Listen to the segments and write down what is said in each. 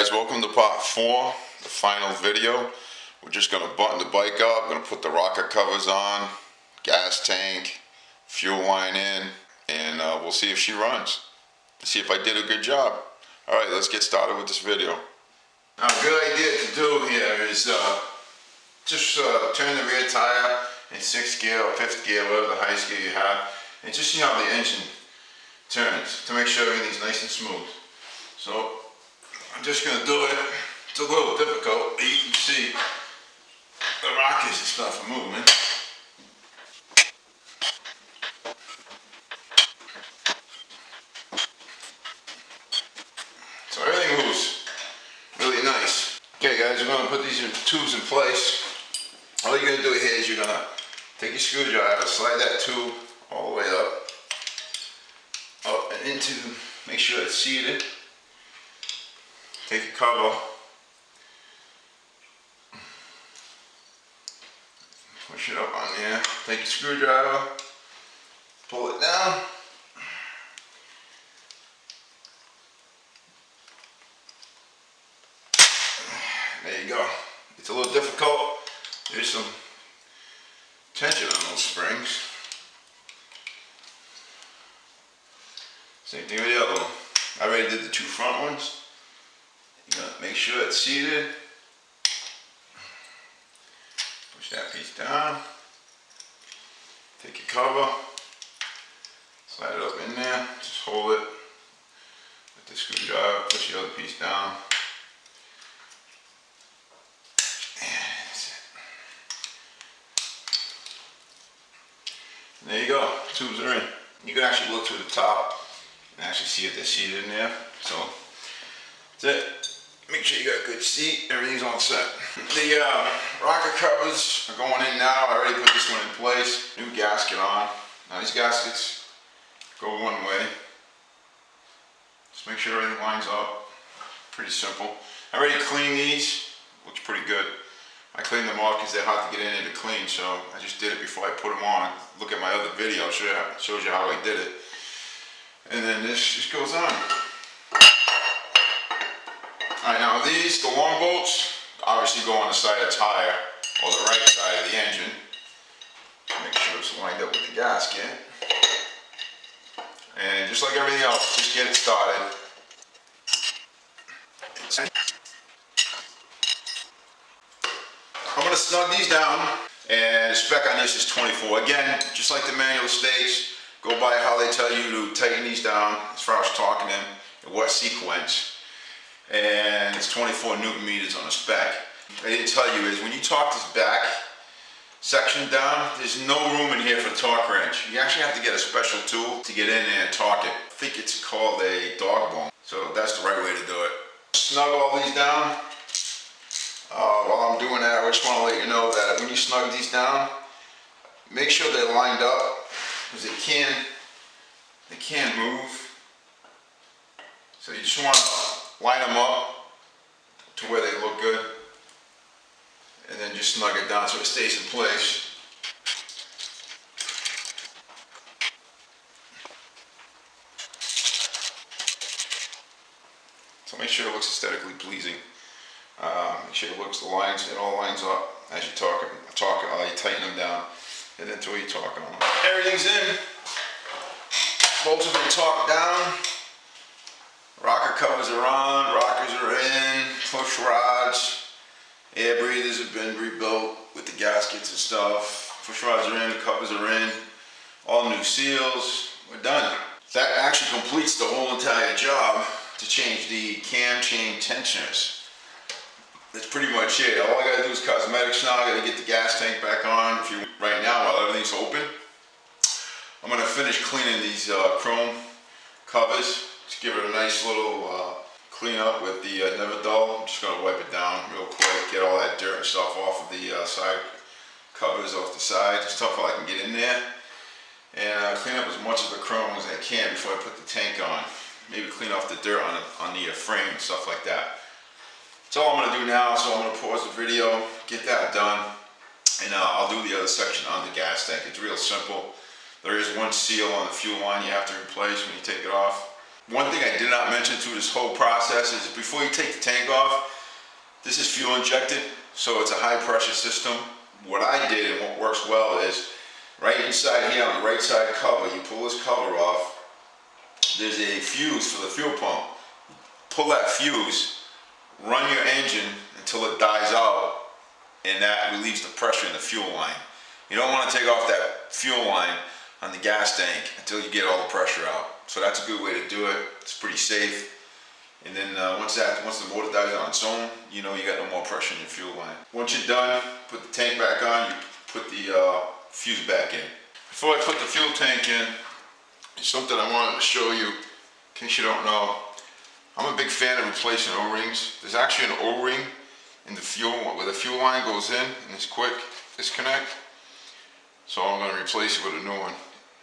guys, welcome to part 4, the final video. We're just going to button the bike up, going to put the rocker covers on, gas tank, fuel line in, and we'll see if she runs. See if I did a good job. Alright, let's get started with this video. Now a good idea to do here is just turn the rear tire in 6th gear or 5th gear, whatever the highest gear you have, and just see how the engine turns to make sure everything's nice and smooth. So I'm just going to do it. It's a little difficult, but you can see the rockers and stuff are moving. So everything moves really nice. Okay guys, we're going to put these tubes in place. All you're going to do here is you're going to take your screwdriver, slide that tube all the way up and into, make sure it's seated. Take your cover, push it up on there, take your screwdriver, pull it down, there you go. It's a little difficult, there's some tension on those springs. Same thing with the other one. I already did the 2 front ones. You're going to make sure it's seated. Push that piece down. Take your cover. Slide it up in there. Just hold it with the screwdriver. Push the other piece down. And that's it. And there you go. Tubes are in. You can actually look through the top and actually see if they're seated in there. So that's it. Make sure you got a good seat, everything's all set. The rocker covers are going in now. I already put this one in place. New gasket on. Now these gaskets go one way. Just make sure everything lines up. Pretty simple. I already cleaned these. Looks pretty good. I cleaned them off because they're hard to get in and to clean, so I just did it before I put them on. Look at my other video, shows you how I did it. And then this just goes on. Alright, now these, the long bolts, obviously go on the side of the tire, or the right side of the engine. Make sure it's lined up with the gasket. And just like everything else, just get it started. I'm going to snug these down, and the spec on this is 24. Again, just like the manual states, go by how they tell you to tighten these down as far as torquing them, in what sequence. And it's 24 Newton meters on the spec. What I didn't tell you is when you torque this back section down, there's no room in here for a torque wrench. You actually have to get a special tool to get in there and torque it. I think it's called a dog bone. So that's the right way to do it. Snug all these down. While I'm doing that, I just want to let you know that when you snug these down, make sure they're lined up because they can move. So you just want to line them up to where they look good, and then just snug it down so it stays in place. So make sure it looks aesthetically pleasing. Make sure it all lines up as you torque it, you tighten them down, and then throw your torque on them. Everything's in. Bolts have been torqued down. Rocker covers are on, rockers are in, push rods, air breathers have been rebuilt with the gaskets and stuff. Push rods are in, covers are in, all new seals, we're done. That actually completes the whole entire job to change the cam chain tensioners. That's pretty much it. All I gotta do is cosmetics now. I gotta get the gas tank back on right now while everything's open. I'm gonna finish cleaning these chrome covers. Just give it a nice little clean up with the Never Dull. I'm just going to wipe it down real quick, get all that dirt and stuff off of the side covers off the side, just stuff I can get in there. And clean up as much of the chrome as I can before I put the tank on. Maybe clean off the dirt on the frame and stuff like that. That's all I'm going to do now, so I'm going to pause the video, get that done, and I'll do the other section on the gas tank. It's real simple. There is one seal on the fuel line you have to replace when you take it off. One thing I did not mention through this whole process is before you take the tank off, this is fuel injected, so it's a high pressure system. What I did and what works well is right inside here on the right side cover, you pull this cover off, there's a fuse for the fuel pump. Pull that fuse, run your engine until it dies out, and that relieves the pressure in the fuel line. You don't want to take off that fuel line on the gas tank until you get all the pressure out. So that's a good way to do it. It's pretty safe. And then once the motor dies on its own, you know you got no more pressure in your fuel line. Once you're done, put the tank back on, you put the fuse back in. Before I put the fuel tank in, it's something I wanted to show you, in case you don't know. I'm a big fan of replacing O-rings. There's actually an O-ring in the fuel, where the fuel line goes in this quick disconnect. So I'm going to replace it with a new one.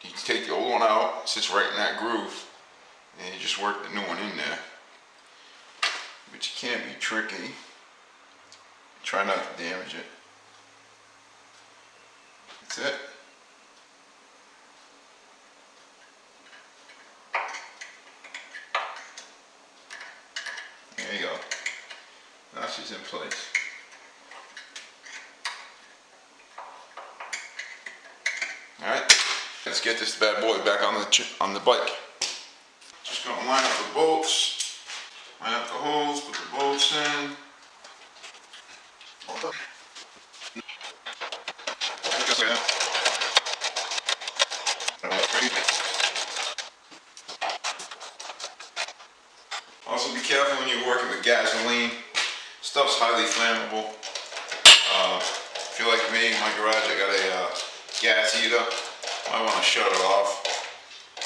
You take the old one out, it sits right in that groove, and you just work the new one in there. But you can't be tricky. Try not to damage it. That's it. There you go. Now she's in place. Alright, let's get this bad boy back on the bike. Just gonna line up the bolts, line up the holes, put the bolts in. Also be careful when you're working with gasoline. Stuff's highly flammable. If you're like me, in my garage I got a gas heater. I want to shut it off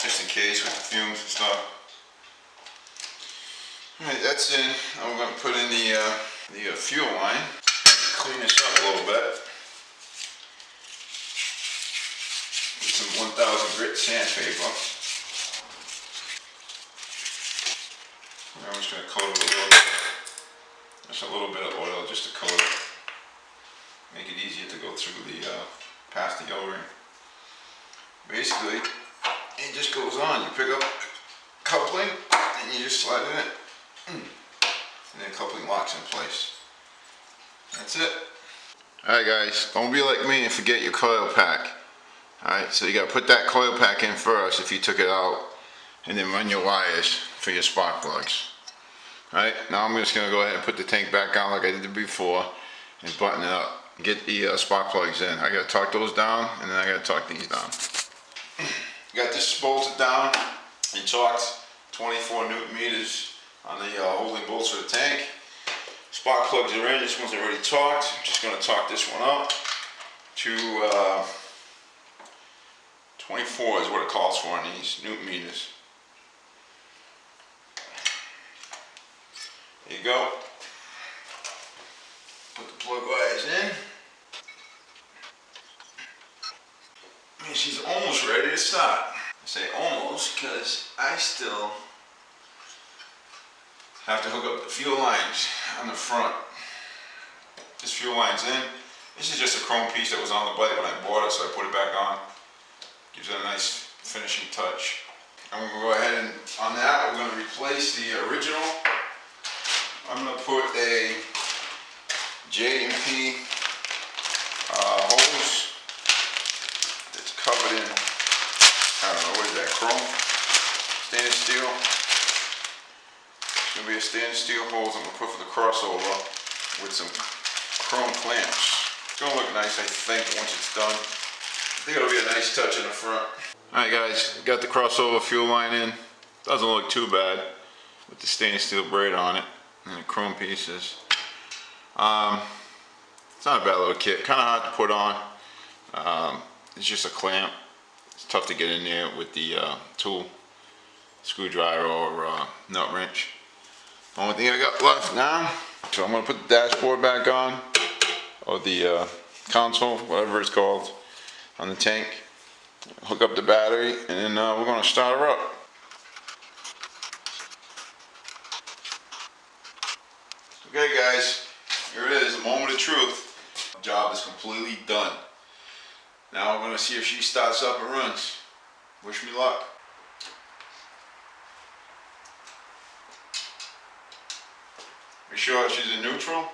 just in case with the fumes and stuff. Alright, that's in. Now we're going to put in the fuel line. Clean this up a little bit. With some 1000 grit sandpaper. I'm just going to coat it with a little bit. Just a little bit of oil just to coat it. Make it easier to go through past the O-ring. Basically, it just goes on. You pick up coupling and you just slide it in. And then coupling locks in place. That's it. Alright guys, don't be like me and forget your coil pack. Alright, so you gotta put that coil pack in first if you took it out, and then run your wires for your spark plugs. Alright, now I'm just gonna go ahead and put the tank back on like I did before and button it up. Get the spark plugs in. I gotta torque those down, and then I gotta torque these down. Got this bolted down and torqued 24 Newton meters on the holding bolts for the tank. Spark plugs are in. This one's already torqued. I'm just gonna torque this one up to 24 is what it calls for on these Newton meters. There you go. Put the plug wires in. And she's almost ready to start. I say almost because I still have to hook up the fuel lines on the front. This fuel line's in. This is just a chrome piece that was on the bike when I bought it, so I put it back on. Gives it a nice finishing touch. I'm going to go ahead and on that we're going to replace the original. I'm going to put a J&P hose that's covered in, I don't know, what is that, chrome? Stainless steel. It's going to be a stainless steel hose I'm going to put for the crossover with some chrome clamps. It's going to look nice, I think, once it's done. I think it'll be a nice touch in the front. Alright guys, got the crossover fuel line in. Doesn't look too bad with the stainless steel braid on it and the chrome pieces. It's not a bad little kit, kind of hard to put on. It's just a clamp. It's tough to get in there with the tool, screwdriver or nut wrench. Only thing I got left now, so I'm going to put the dashboard back on, or the console, whatever it's called, on the tank. Hook up the battery, and then we're going to start her up. Okay guys, here it is, the moment of truth. The job is completely done. Now we're going to see if she starts up and runs. Wish me luck. sure she's in neutral.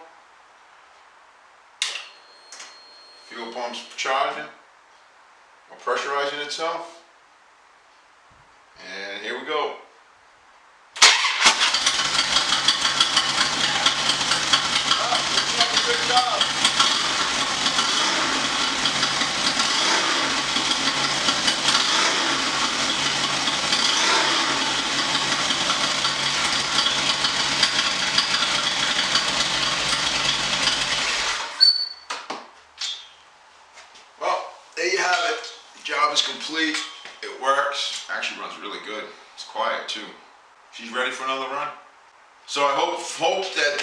Fuel pump's charging or pressurizing itself. And here we go. Good job. Well, there you have it. The job is complete. It works. Actually runs really good. It's quiet too. She's ready for another run. So I hope that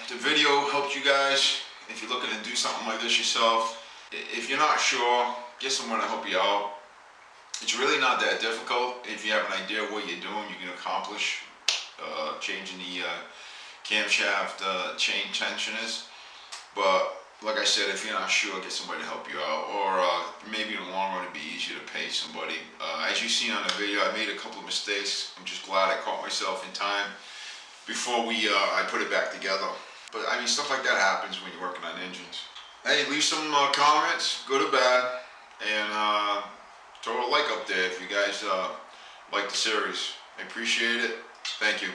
the video helped you guys if you're looking to do something like this yourself. If you're not sure, get someone to help you out. It's really not that difficult. If you have an idea of what you're doing, you can accomplish changing the camshaft chain tensioners. But like I said, if you're not sure, get somebody to help you out, or maybe in the long run it'd be easier to pay somebody. As you see on the video, I made a couple of mistakes. I'm just glad I caught myself in time before I put it back together. But I mean, stuff like that happens when you're working on engines. Hey, leave some comments, good or bad, and throw a like up there if you guys like the series. I appreciate it. Thank you.